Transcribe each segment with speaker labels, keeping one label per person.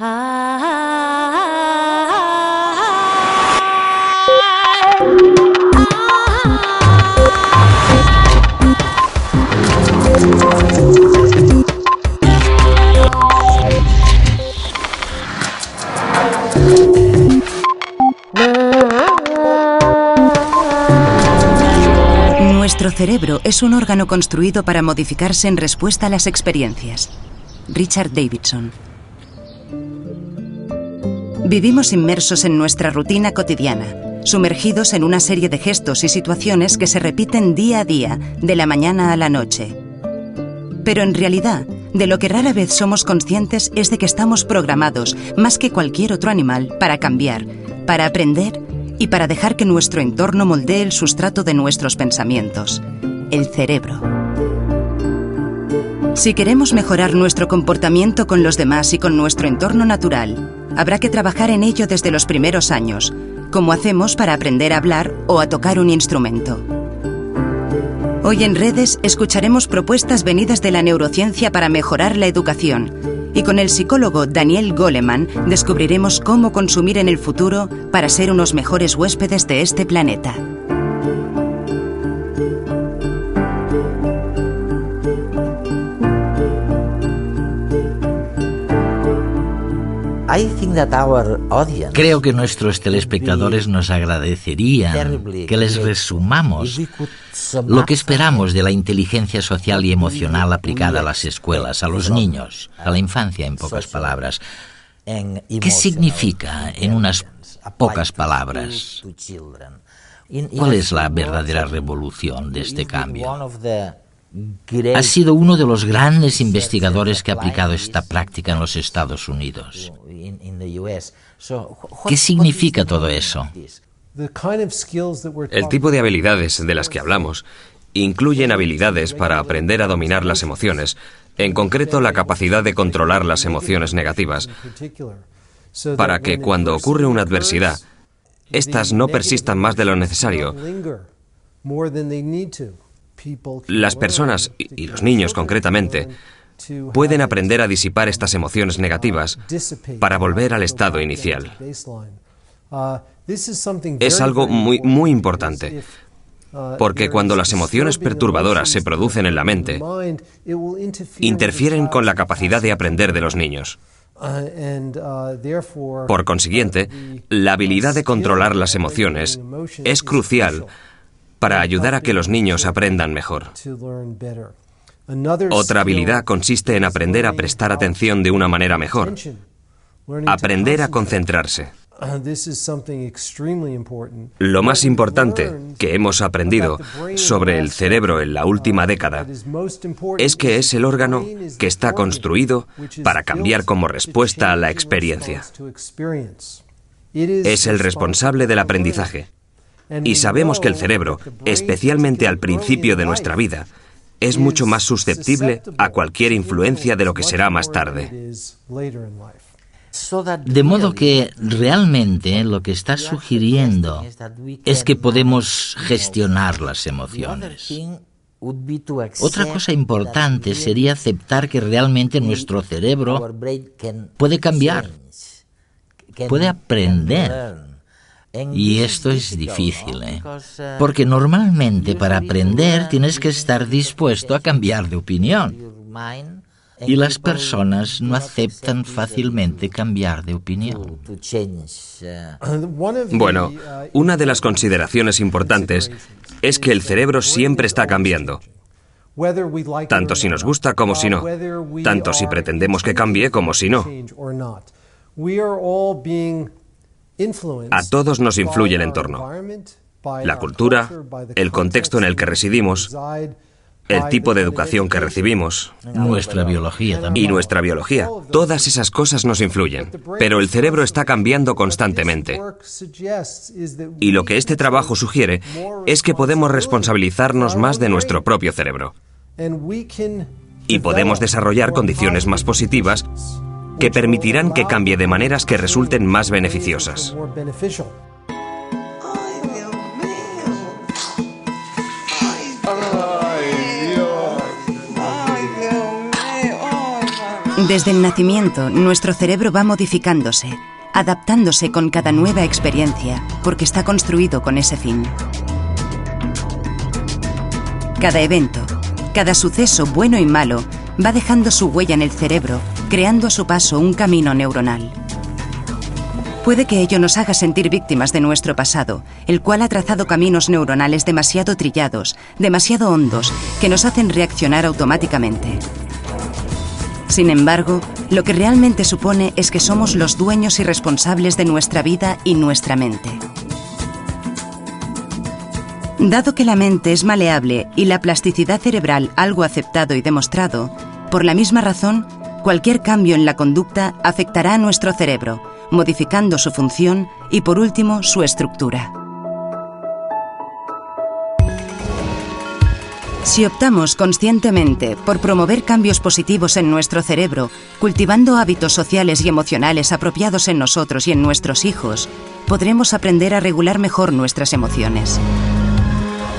Speaker 1: Nuestro cerebro es un órgano construido para modificarse en respuesta a las experiencias. Richard Davidson. Vivimos inmersos en nuestra rutina cotidiana, sumergidos en una serie de gestos y situaciones que se repiten día a día, de la mañana a la noche. Pero en realidad, de lo que rara vez somos conscientes es de que estamos programados, más que cualquier otro animal, para cambiar, para aprender y para dejar que nuestro entorno moldee el sustrato de nuestros pensamientos, el cerebro. Si queremos mejorar nuestro comportamiento con los demás y con nuestro entorno natural, habrá que trabajar en ello desde los primeros años, como hacemos para aprender a hablar o a tocar un instrumento. Hoy en Redes escucharemos propuestas venidas de la neurociencia para mejorar la educación, y con el psicólogo Daniel Goleman descubriremos cómo consumir en el futuro para ser unos mejores huéspedes de este planeta.
Speaker 2: Creo que nuestros telespectadores nos agradecerían que les resumamos lo que esperamos de la inteligencia social y emocional aplicada a las escuelas, a los niños, a la infancia, en pocas palabras. ¿Qué significa en unas pocas palabras? ¿Cuál es la verdadera revolución de este cambio? Ha sido uno de los grandes investigadores que ha aplicado esta práctica en los Estados Unidos. ¿Qué significa todo eso?
Speaker 3: El tipo de habilidades de las que hablamos incluyen habilidades para aprender a dominar las emociones, en concreto la capacidad de controlar las emociones negativas, para que cuando ocurre una adversidad, éstas no persistan más de lo necesario. Las personas, y los niños concretamente, pueden aprender a disipar estas emociones negativas para volver al estado inicial. Es algo muy importante, porque cuando las emociones perturbadoras se producen en la mente, interfieren con la capacidad de aprender de los niños. Por consiguiente, la habilidad de controlar las emociones es crucial para ayudar a que los niños aprendan mejor. Otra habilidad consiste en aprender a prestar atención de una manera mejor. Aprender a concentrarse. Lo más importante que hemos aprendido sobre el cerebro en la última década es que es el órgano que está construido para cambiar como respuesta a la experiencia. Es el responsable del aprendizaje. Y sabemos que el cerebro, especialmente al principio de nuestra vida, es mucho más susceptible a cualquier influencia de lo que será más tarde.
Speaker 2: De modo que realmente lo que está sugiriendo es que podemos gestionar las emociones. Otra cosa importante sería aceptar que realmente nuestro cerebro puede cambiar, puede aprender. Y esto es difícil, porque normalmente para aprender tienes que estar dispuesto a cambiar de opinión. Y las personas no aceptan fácilmente cambiar de opinión.
Speaker 3: Bueno, una de las consideraciones importantes es que el cerebro siempre está cambiando. Tanto si nos gusta como si no. Tanto si pretendemos que cambie como si no. A todos nos influye el entorno, la cultura, el contexto en el que residimos, el tipo de educación que recibimos.
Speaker 2: Nuestra biología también.
Speaker 3: Y nuestra biología. Todas esas cosas nos influyen. Pero el cerebro está cambiando constantemente. Y lo que este trabajo sugiere es que podemos responsabilizarnos más de nuestro propio cerebro. Y podemos desarrollar condiciones más positivas que permitirán que cambie de maneras que resulten más beneficiosas.
Speaker 1: Desde el nacimiento, nuestro cerebro va modificándose, adaptándose con cada nueva experiencia, porque está construido con ese fin. Cada evento, cada suceso bueno y malo, va dejando su huella en el cerebro, creando a su paso un camino neuronal. Puede que ello nos haga sentir víctimas de nuestro pasado, el cual ha trazado caminos neuronales demasiado trillados, demasiado hondos, que nos hacen reaccionar automáticamente. Sin embargo, lo que realmente supone es que somos los dueños y responsables de nuestra vida y nuestra mente. Dado que la mente es maleable y la plasticidad cerebral algo aceptado y demostrado, por la misma razón, cualquier cambio en la conducta afectará a nuestro cerebro, modificando su función y, por último, su estructura. Si optamos conscientemente por promover cambios positivos en nuestro cerebro, cultivando hábitos sociales y emocionales apropiados en nosotros y en nuestros hijos, podremos aprender a regular mejor nuestras emociones.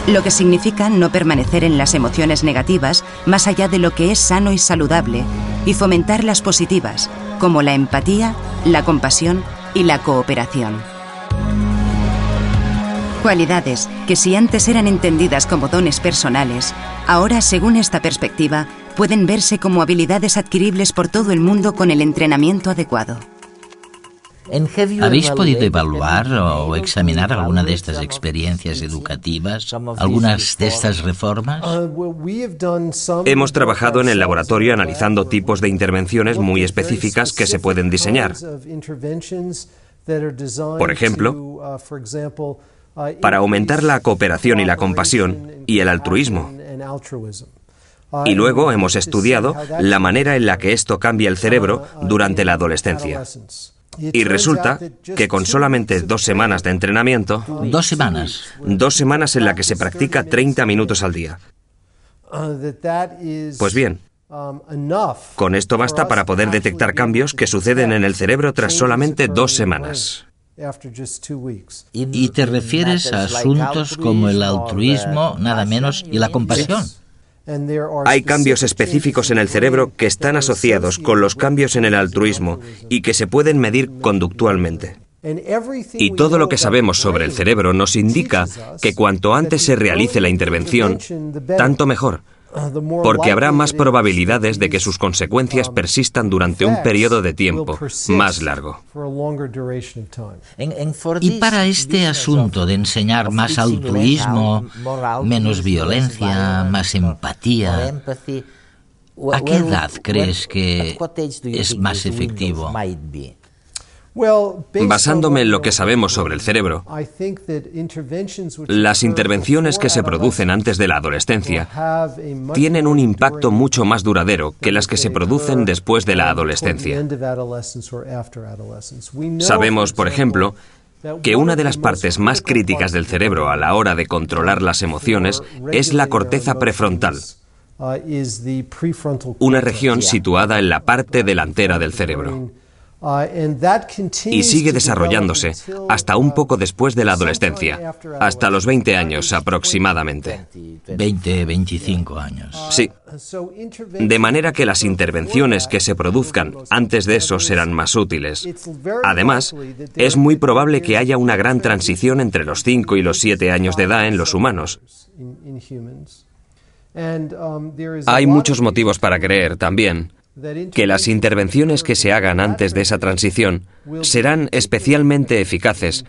Speaker 1: Lo que significa no permanecer en las emociones negativas más allá de lo que es sano y saludable, y fomentar las positivas, como la empatía, la compasión y la cooperación. Cualidades que, si antes eran entendidas como dones personales, ahora, según esta perspectiva, pueden verse como habilidades adquiribles por todo el mundo con el entrenamiento adecuado.
Speaker 2: ¿Habéis podido evaluar o examinar alguna de estas experiencias educativas, algunas de estas reformas?
Speaker 3: Hemos trabajado en el laboratorio analizando tipos de intervenciones muy específicas que se pueden diseñar. Por ejemplo, para aumentar la cooperación y la compasión y el altruismo. Y luego hemos estudiado la manera en la que esto cambia el cerebro durante la adolescencia. Y resulta que con solamente 2 semanas de entrenamiento...
Speaker 2: 2 semanas.
Speaker 3: 2 semanas en la que se practica 30 minutos al día. Pues bien, con esto basta para poder detectar cambios que suceden en el cerebro tras solamente 2 semanas.
Speaker 2: ¿Y te refieres a asuntos como el altruismo, nada menos, y la compasión?
Speaker 3: Hay cambios específicos en el cerebro que están asociados con los cambios en el altruismo y que se pueden medir conductualmente. Y todo lo que sabemos sobre el cerebro nos indica que cuanto antes se realice la intervención, tanto mejor, porque habrá más probabilidades de que sus consecuencias persistan durante un periodo de tiempo más largo.
Speaker 2: Y para este asunto de enseñar más altruismo, menos violencia, más empatía, ¿a qué edad crees que es más efectivo?
Speaker 3: Basándome en lo que sabemos sobre el cerebro, las intervenciones que se producen antes de la adolescencia tienen un impacto mucho más duradero que las que se producen después de la adolescencia. Sabemos, por ejemplo, que una de las partes más críticas del cerebro a la hora de controlar las emociones es la corteza prefrontal, una región situada en la parte delantera del cerebro. Y sigue desarrollándose hasta un poco después de la adolescencia, hasta los 20 años aproximadamente.
Speaker 2: 20, 25 años.
Speaker 3: Sí. De manera que las intervenciones que se produzcan antes de eso serán más útiles. Además, es muy probable que haya una gran transición entre los 5 y los 7 años de edad en los humanos. Hay muchos motivos para creer también que las intervenciones que se hagan antes de esa transición serán especialmente eficaces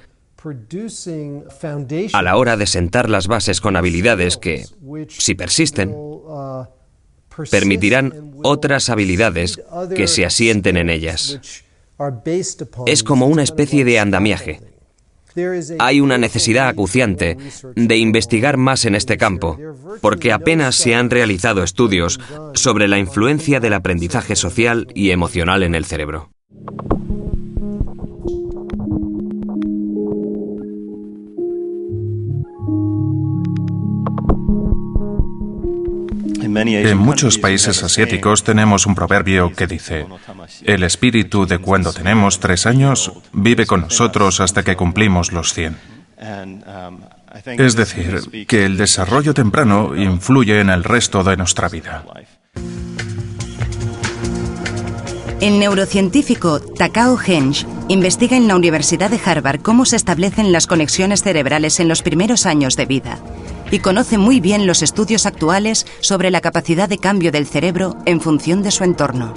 Speaker 3: a la hora de sentar las bases con habilidades que, si persisten, permitirán otras habilidades que se asienten en ellas. Es como una especie de andamiaje. Hay una necesidad acuciante de investigar más en este campo, porque apenas se han realizado estudios sobre la influencia del aprendizaje social y emocional en el cerebro.
Speaker 4: En muchos países asiáticos tenemos un proverbio que dice: el espíritu de cuando tenemos 3 años vive con nosotros hasta que cumplimos los 100. Es decir, que el desarrollo temprano influye en el resto de nuestra vida.
Speaker 1: El neurocientífico Takao Henge investiga en la Universidad de Harvard cómo se establecen las conexiones cerebrales en los primeros años de vida y conoce muy bien los estudios actuales sobre la capacidad de cambio del cerebro en función de su entorno.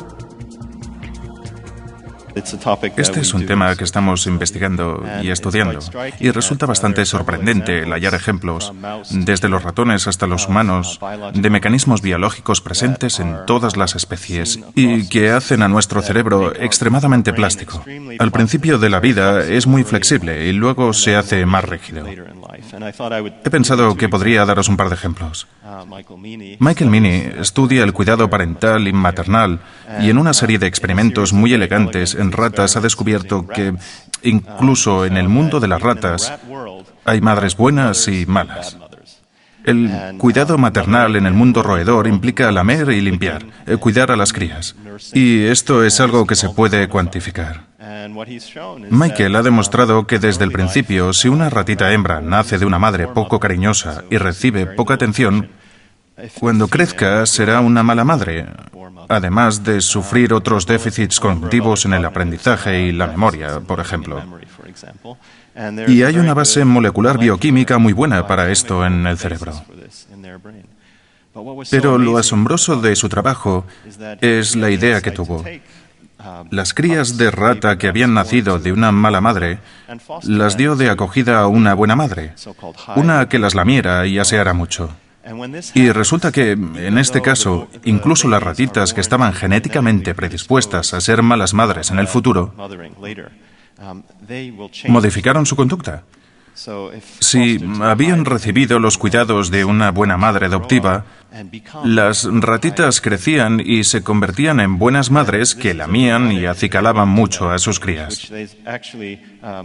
Speaker 4: Este es un tema que estamos investigando y estudiando, y resulta bastante sorprendente el hallar ejemplos, desde los ratones hasta los humanos, de mecanismos biológicos presentes en todas las especies y que hacen a nuestro cerebro extremadamente plástico. Al principio de la vida es muy flexible y luego se hace más rígido. He pensado que podría daros un par de ejemplos. Michael Meaney estudia el cuidado parental y maternal y en una serie de experimentos muy elegantes en ratas ha descubierto que incluso en el mundo de las ratas hay madres buenas y malas. El cuidado maternal en el mundo roedor implica lamer y limpiar, cuidar a las crías. Y esto es algo que se puede cuantificar. Michael ha demostrado que desde el principio, si una ratita hembra nace de una madre poco cariñosa y recibe poca atención, cuando crezca será una mala madre, además de sufrir otros déficits cognitivos en el aprendizaje y la memoria, por ejemplo. Y hay una base molecular bioquímica muy buena para esto en el cerebro. Pero lo asombroso de su trabajo es la idea que tuvo. Las crías de rata que habían nacido de una mala madre las dio de acogida a una buena madre, una que las lamiera y aseara mucho. Y resulta que, en este caso, incluso las ratitas que estaban genéticamente predispuestas a ser malas madres en el futuro, modificaron su conducta. Si habían recibido los cuidados de una buena madre adoptiva, las ratitas crecían y se convertían en buenas madres que lamían y acicalaban mucho a sus crías.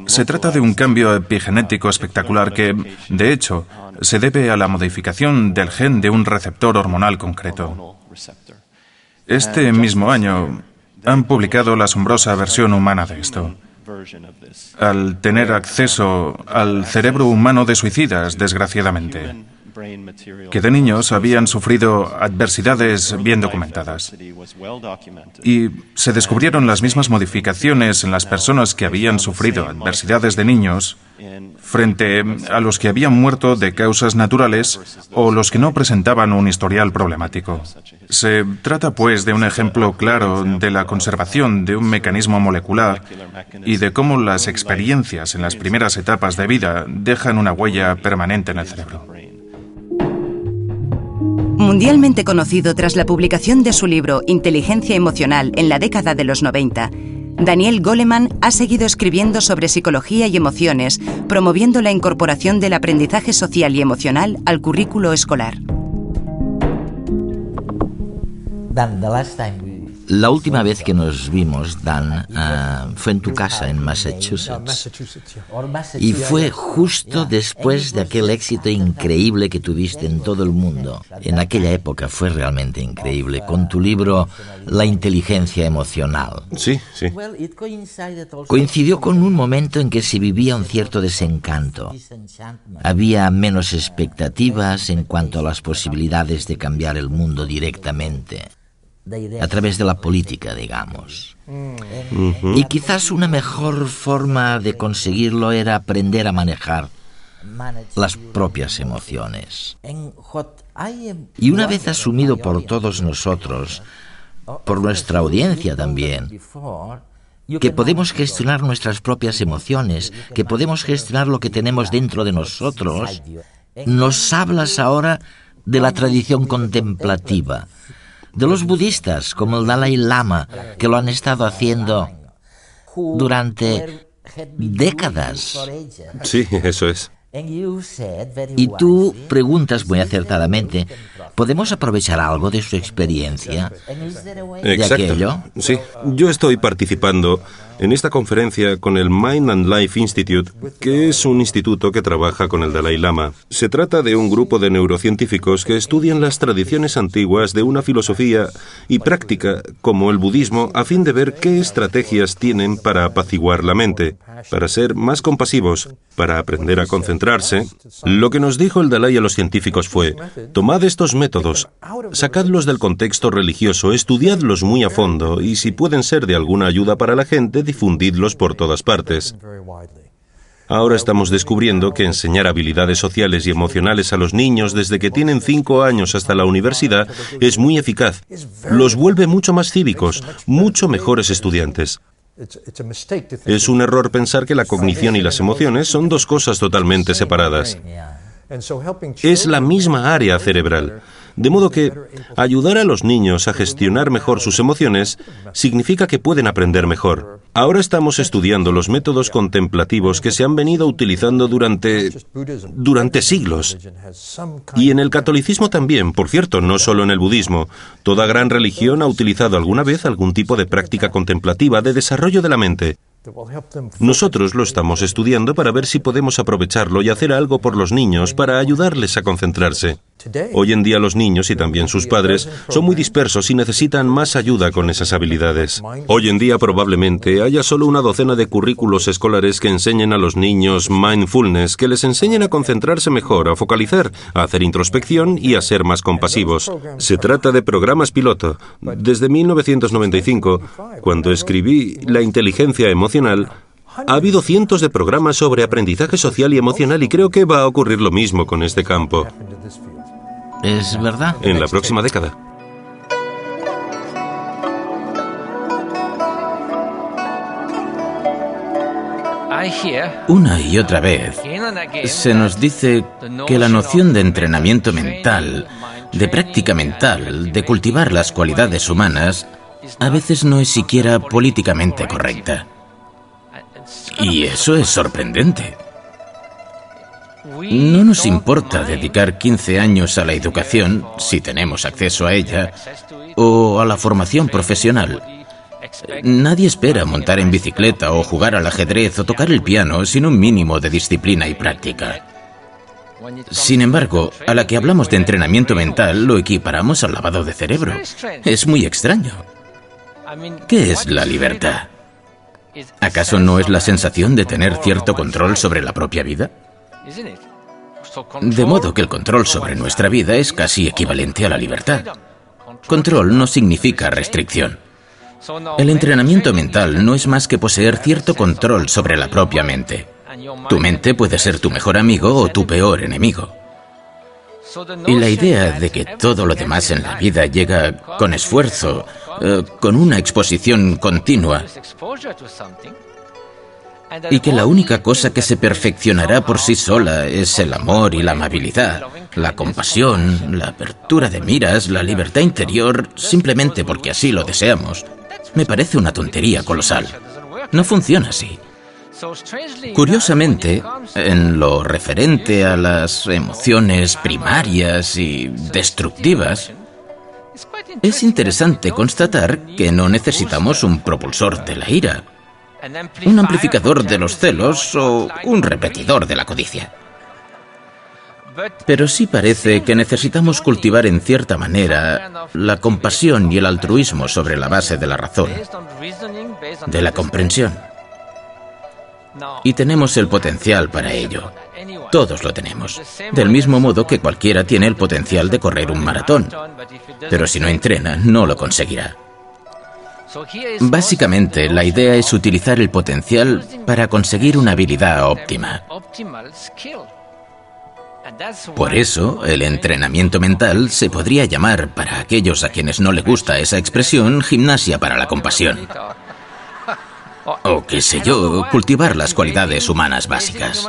Speaker 4: Se trata de un cambio epigenético espectacular que, de hecho, se debe a la modificación del gen de un receptor hormonal concreto. Este mismo año han publicado la asombrosa versión humana de esto. Al tener acceso al cerebro humano de suicidas, desgraciadamente, que de niños habían sufrido adversidades bien documentadas. Y se descubrieron las mismas modificaciones en las personas que habían sufrido adversidades de niños frente a los que habían muerto de causas naturales o los que no presentaban un historial problemático. Se trata, pues, de un ejemplo claro de la conservación de un mecanismo molecular y de cómo las experiencias en las primeras etapas de vida dejan una huella permanente en el cerebro.
Speaker 1: Mundialmente conocido tras la publicación de su libro Inteligencia emocional en la década de los 90, Daniel Goleman ha seguido escribiendo sobre psicología y emociones, promoviendo la incorporación del aprendizaje social y emocional al currículo escolar.
Speaker 2: La última vez que nos vimos, Dan, fue en tu casa en Massachusetts. Y fue justo después de aquel éxito increíble que tuviste en todo el mundo. En aquella época fue realmente increíble, con tu libro La inteligencia emocional.
Speaker 5: Sí.
Speaker 2: Coincidió con un momento en que se vivía un cierto desencanto. Había menos expectativas en cuanto a las posibilidades de cambiar el mundo directamente. A través de la política, digamos. Y quizás una mejor forma de conseguirlo era aprender a manejar las propias emociones. Y una vez asumido por todos nosotros, por nuestra audiencia también, que podemos gestionar nuestras propias emociones, que podemos gestionar lo que tenemos dentro de nosotros, nos hablas ahora de la tradición contemplativa, de los budistas, como el Dalai Lama, que lo han estado haciendo durante décadas.
Speaker 5: Sí, eso es.
Speaker 2: Y tú preguntas muy acertadamente, ¿podemos aprovechar algo de su experiencia?
Speaker 5: Exacto.
Speaker 2: ¿De aquello?
Speaker 5: Sí, yo estoy participando en esta conferencia con el Mind and Life Institute, que es un instituto que trabaja con el Dalai Lama. Se trata de un grupo de neurocientíficos que estudian las tradiciones antiguas de una filosofía y práctica como el budismo a fin de ver qué estrategias tienen para apaciguar la mente, para ser más compasivos, para aprender a concentrarse. Lo que nos dijo el Dalai a los científicos fue: tomad estos métodos, sacadlos del contexto religioso, estudiadlos muy a fondo y si pueden ser de alguna ayuda para la gente, difundidlos por todas partes. Ahora estamos descubriendo que enseñar habilidades sociales y emocionales a los niños desde que tienen 5 años hasta la universidad es muy eficaz. Los vuelve mucho más cívicos, mucho mejores estudiantes. Es un error pensar que la cognición y las emociones son dos cosas totalmente separadas. Es la misma área cerebral. De modo que ayudar a los niños a gestionar mejor sus emociones significa que pueden aprender mejor. Ahora estamos estudiando los métodos contemplativos que se han venido utilizando durante siglos. Y en el catolicismo también, por cierto, no solo en el budismo. Toda gran religión ha utilizado alguna vez algún tipo de práctica contemplativa de desarrollo de la mente. Nosotros lo estamos estudiando para ver si podemos aprovecharlo y hacer algo por los niños para ayudarles a concentrarse. Hoy en día los niños y también sus padres son muy dispersos y necesitan más ayuda con esas habilidades. Hoy en día probablemente haya solo una docena de currículos escolares que enseñen a los niños mindfulness, que les enseñen a concentrarse mejor, a focalizar, a hacer introspección y a ser más compasivos. Se trata de programas piloto. Desde 1995, cuando escribí La inteligencia emocional, ha habido cientos de programas sobre aprendizaje social y emocional y creo que va a ocurrir lo mismo con este campo.
Speaker 2: ¿Es verdad?
Speaker 5: En la próxima década.
Speaker 2: Una y otra vez se nos dice que la noción de entrenamiento mental, de práctica mental, de cultivar las cualidades humanas, a veces no es siquiera políticamente correcta. Y eso es sorprendente. No nos importa dedicar 15 años a la educación, si tenemos acceso a ella, o a la formación profesional. Nadie espera montar en bicicleta o jugar al ajedrez o tocar el piano sin un mínimo de disciplina y práctica. Sin embargo, a la que hablamos de entrenamiento mental lo equiparamos al lavado de cerebro. Es muy extraño. ¿Qué es la libertad? ¿Acaso no es la sensación de tener cierto control sobre la propia vida? De modo que el control sobre nuestra vida es casi equivalente a la libertad. Control no significa restricción. El entrenamiento mental no es más que poseer cierto control sobre la propia mente. Tu mente puede ser tu mejor amigo o tu peor enemigo. Y la idea de que todo lo demás en la vida llega con esfuerzo, con una exposición continua, y que la única cosa que se perfeccionará por sí sola es el amor y la amabilidad, la compasión, la apertura de miras, la libertad interior, simplemente porque así lo deseamos, me parece una tontería colosal. No funciona así. Curiosamente, en lo referente a las emociones primarias y destructivas, es interesante constatar que no necesitamos un propulsor de la ira, un amplificador de los celos o un repetidor de la codicia. Pero sí parece que necesitamos cultivar en cierta manera la compasión y el altruismo sobre la base de la razón, de la comprensión. Y tenemos el potencial para ello. Todos lo tenemos. Del mismo modo que cualquiera tiene el potencial de correr un maratón. Pero si no entrena, no lo conseguirá. Básicamente, la idea es utilizar el potencial para conseguir una habilidad óptima. Por eso, el entrenamiento mental se podría llamar, para aquellos a quienes no les gusta esa expresión, gimnasia para la compasión. O qué sé yo, cultivar las cualidades humanas básicas.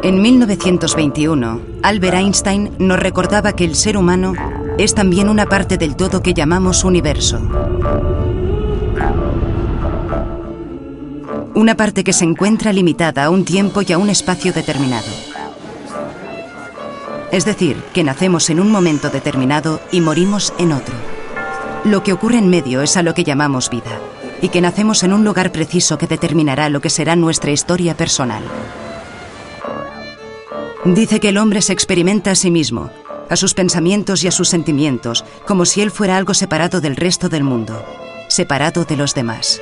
Speaker 1: En 1921, Albert Einstein nos recordaba que el ser humano es también una parte del todo que llamamos universo. Una parte que se encuentra limitada a un tiempo y a un espacio determinado. Es decir, que nacemos en un momento determinado y morimos en otro. Lo que ocurre en medio es a lo que llamamos vida, y que nacemos en un lugar preciso que determinará lo que será nuestra historia personal. Dice que el hombre se experimenta a sí mismo, a sus pensamientos y a sus sentimientos, como si él fuera algo separado del resto del mundo, separado de los demás.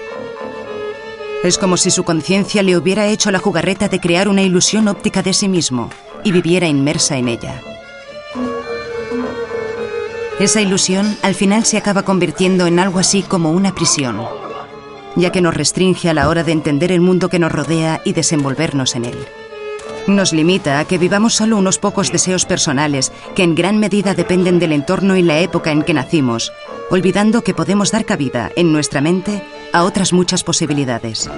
Speaker 1: Es como si su conciencia le hubiera hecho la jugarreta de crear una ilusión óptica de sí mismo y viviera inmersa en ella. Esa ilusión al final se acaba convirtiendo en algo así como una prisión, ya que nos restringe a la hora de entender el mundo que nos rodea y desenvolvernos en él. Nos limita a que vivamos solo unos pocos deseos personales que en gran medida dependen del entorno y la época en que nacimos, olvidando que podemos dar cabida en nuestra mente a otras muchas posibilidades.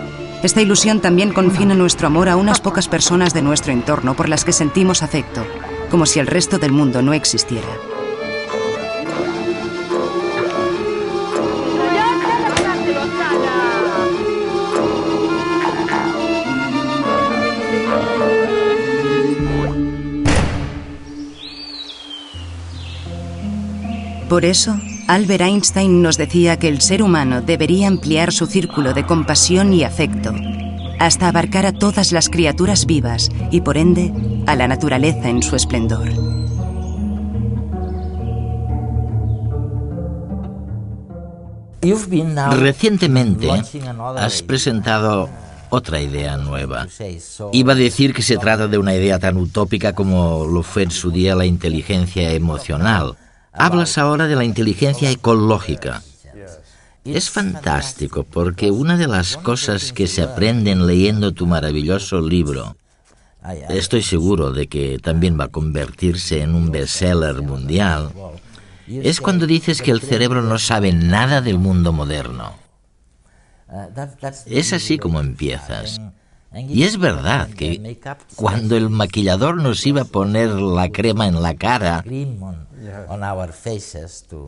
Speaker 1: Esta ilusión también confina nuestro amor a unas pocas personas de nuestro entorno por las que sentimos afecto, como si el resto del mundo no existiera. Por eso, Albert Einstein nos decía que el ser humano debería ampliar su círculo de compasión y afecto hasta abarcar a todas las criaturas vivas y, por ende, a la naturaleza en su esplendor.
Speaker 2: Recientemente has presentado otra idea nueva. Iba a decir que se trata de una idea tan utópica como lo fue en su día la inteligencia emocional. Hablas ahora de la inteligencia ecológica. Es fantástico porque una de las cosas que se aprenden leyendo tu maravilloso libro, estoy seguro de que también va a convertirse en un bestseller mundial, es cuando dices que el cerebro no sabe nada del mundo moderno. Es así como empiezas. Y es verdad que cuando el maquillador nos iba a poner la crema en la cara,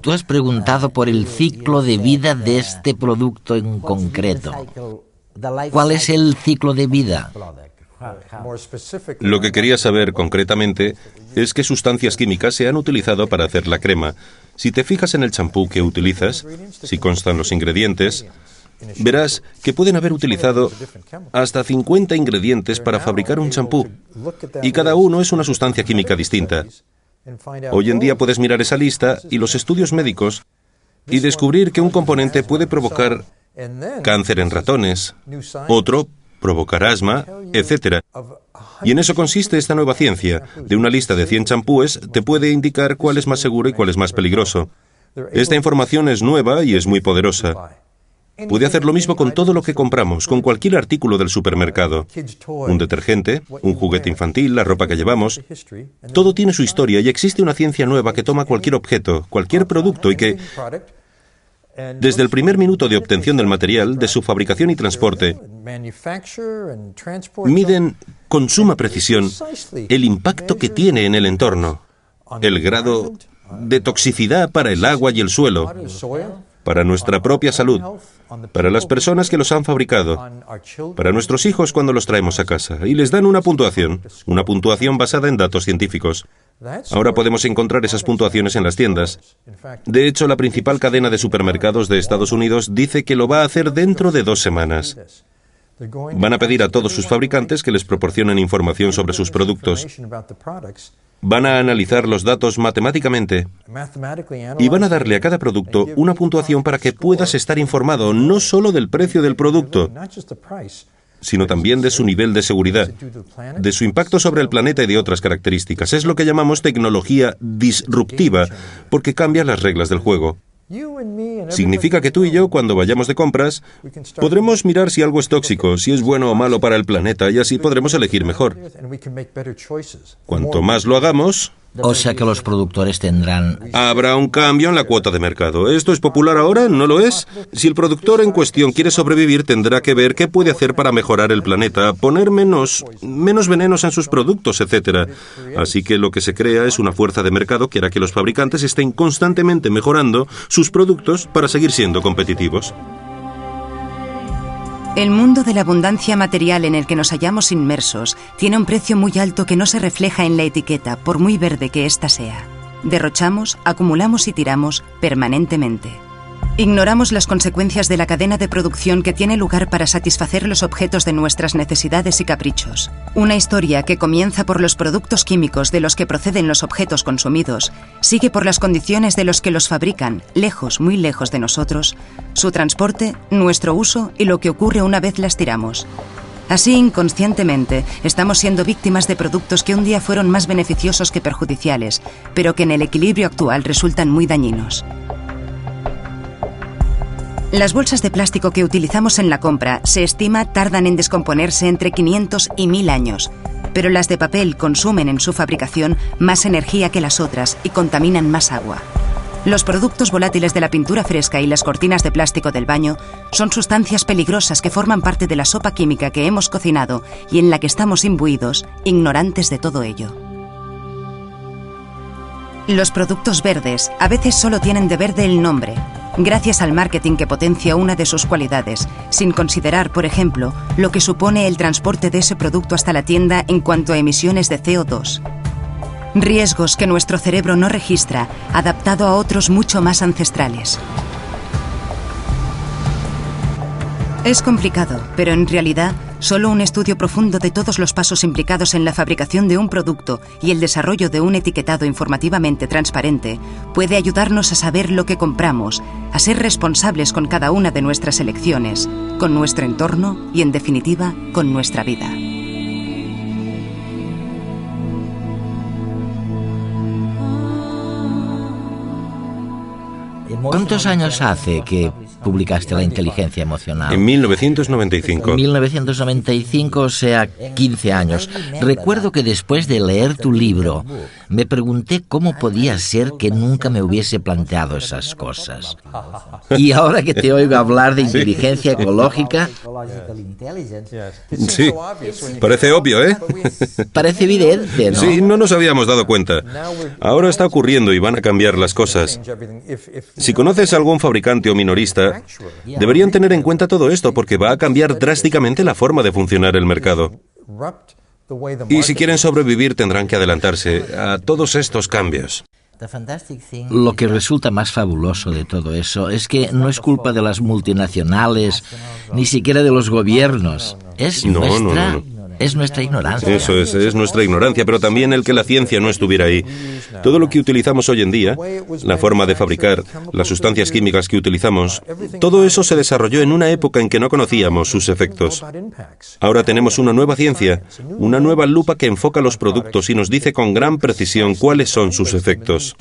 Speaker 2: tú has preguntado por el ciclo de vida de este producto en concreto. ¿Cuál es el ciclo de vida?
Speaker 5: Lo que quería saber concretamente es qué sustancias químicas se han utilizado para hacer la crema. Si te fijas en el champú que utilizas, si constan los ingredientes, verás que pueden haber utilizado hasta 50 ingredientes para fabricar un champú, y cada uno es una sustancia química distinta. Hoy en día puedes mirar esa lista y los estudios médicos y descubrir que un componente puede provocar cáncer en ratones, otro provocar asma, etc. Y en eso consiste esta nueva ciencia. De una lista de 100 champúes te puede indicar cuál es más seguro y cuál es más peligroso. Esta información es nueva y es muy poderosa. Puede hacer lo mismo con todo lo que compramos, con cualquier artículo del supermercado. Un detergente, un juguete infantil, la ropa que llevamos. Todo tiene su historia y existe una ciencia nueva que toma cualquier objeto, cualquier producto y que, desde el primer minuto de obtención del material, de su fabricación y transporte, miden con suma precisión el impacto que tiene en el entorno, el grado de toxicidad para el agua y el suelo, para nuestra propia salud, para las personas que los han fabricado, para nuestros hijos cuando los traemos a casa, y les dan una puntuación basada en datos científicos. Ahora podemos encontrar esas puntuaciones en las tiendas. De hecho, la principal cadena de supermercados de Estados Unidos dice que lo va a hacer dentro de 2 semanas. Van a pedir a todos sus fabricantes que les proporcionen información sobre sus productos. Van a analizar los datos matemáticamente y van a darle a cada producto una puntuación para que puedas estar informado no solo del precio del producto, sino también de su nivel de seguridad, de su impacto sobre el planeta y de otras características. Es lo que llamamos tecnología disruptiva, porque cambia las reglas del juego. Significa que tú y yo, cuando vayamos de compras, podremos mirar si algo es tóxico, si es bueno o malo para el planeta, y así podremos elegir mejor. Cuanto más lo hagamos...
Speaker 2: O sea que los productores tendrán...
Speaker 5: Habrá un cambio en la cuota de mercado. ¿Esto es popular ahora? ¿No lo es? Si el productor en cuestión quiere sobrevivir, tendrá que ver qué puede hacer para mejorar el planeta, poner menos venenos en sus productos, etc. Así que lo que se crea es una fuerza de mercado que hará que los fabricantes estén constantemente mejorando sus productos para seguir siendo competitivos.
Speaker 1: El mundo de la abundancia material en el que nos hallamos inmersos tiene un precio muy alto que no se refleja en la etiqueta, por muy verde que ésta sea. Derrochamos, acumulamos y tiramos permanentemente. Ignoramos las consecuencias de la cadena de producción que tiene lugar para satisfacer los objetos de nuestras necesidades y caprichos. Una historia que comienza por los productos químicos de los que proceden los objetos consumidos, sigue por las condiciones de los que los fabrican, lejos, muy lejos de nosotros, su transporte, nuestro uso y lo que ocurre una vez las tiramos. Así, inconscientemente, estamos siendo víctimas de productos que un día fueron más beneficiosos que perjudiciales, pero que en el equilibrio actual resultan muy dañinos. Las bolsas de plástico que utilizamos en la compra, se estima, tardan en descomponerse entre 500 y 1000 años, pero las de papel consumen en su fabricación más energía que las otras y contaminan más agua. Los productos volátiles de la pintura fresca y las cortinas de plástico del baño son sustancias peligrosas que forman parte de la sopa química que hemos cocinado y en la que estamos imbuidos, ignorantes de todo ello. Los productos verdes a veces solo tienen de verde el nombre, gracias al marketing que potencia una de sus cualidades, sin considerar, por ejemplo, lo que supone el transporte de ese producto hasta la tienda en cuanto a emisiones de CO2. Riesgos que nuestro cerebro no registra, adaptado a otros mucho más ancestrales. Es complicado, pero en realidad, solo un estudio profundo de todos los pasos implicados en la fabricación de un producto y el desarrollo de un etiquetado informativamente transparente puede ayudarnos a saber lo que compramos, a ser responsables con cada una de nuestras elecciones, con nuestro entorno y, en definitiva, con nuestra vida.
Speaker 2: ¿Cuántos años hace que publicaste La inteligencia emocional?
Speaker 5: En 1995.
Speaker 2: En 1995, o sea, 15 años. Recuerdo que después de leer tu libro, me pregunté cómo podía ser que nunca me hubiese planteado esas cosas. Y ahora que te oigo hablar de inteligencia ecológica...
Speaker 5: Sí, parece obvio, ¿eh?
Speaker 2: Parece evidente, ¿no?
Speaker 5: Sí, no nos habíamos dado cuenta. Ahora está ocurriendo y van a cambiar las cosas. Si conoces a algún fabricante o minorista, deberían tener en cuenta todo esto porque va a cambiar drásticamente la forma de funcionar el mercado. Y si quieren sobrevivir tendrán que adelantarse a todos estos cambios.
Speaker 2: Lo que resulta más fabuloso de todo eso es que no es culpa de las multinacionales, ni siquiera de los gobiernos. Es nuestra ignorancia.
Speaker 5: Eso es nuestra ignorancia, pero también el que la ciencia no estuviera ahí. Todo lo que utilizamos hoy en día, la forma de fabricar, las sustancias químicas que utilizamos, todo eso se desarrolló en una época en que no conocíamos sus efectos. Ahora tenemos una nueva ciencia, una nueva lupa que enfoca los productos y nos dice con gran precisión cuáles son sus efectos.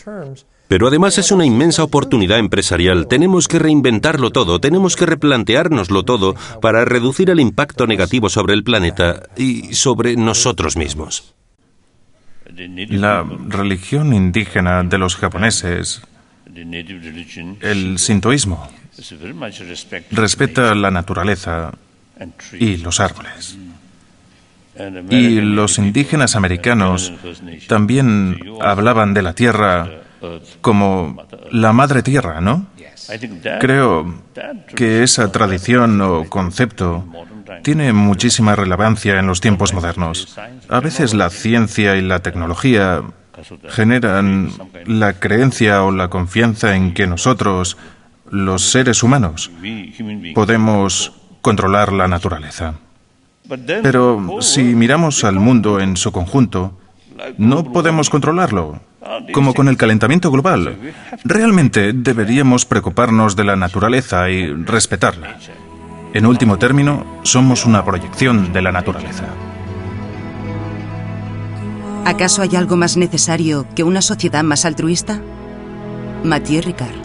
Speaker 5: Pero además es una inmensa oportunidad empresarial. Tenemos que reinventarlo todo, tenemos que replanteárnoslo todo para reducir el impacto negativo sobre el planeta y sobre nosotros mismos.
Speaker 4: La religión indígena de los japoneses, el sintoísmo, respeta la naturaleza y los árboles. Y los indígenas americanos también hablaban de la tierra como la madre tierra, ¿no? Creo que esa tradición o concepto tiene muchísima relevancia en los tiempos modernos. A veces la ciencia y la tecnología generan la creencia o la confianza en que nosotros, los seres humanos, podemos controlar la naturaleza. Pero si miramos al mundo en su conjunto, no podemos controlarlo. Como con el calentamiento global, realmente deberíamos preocuparnos de la naturaleza y respetarla. En último término, somos una proyección de la naturaleza.
Speaker 1: ¿Acaso hay algo más necesario que una sociedad más altruista? Mathieu Ricard.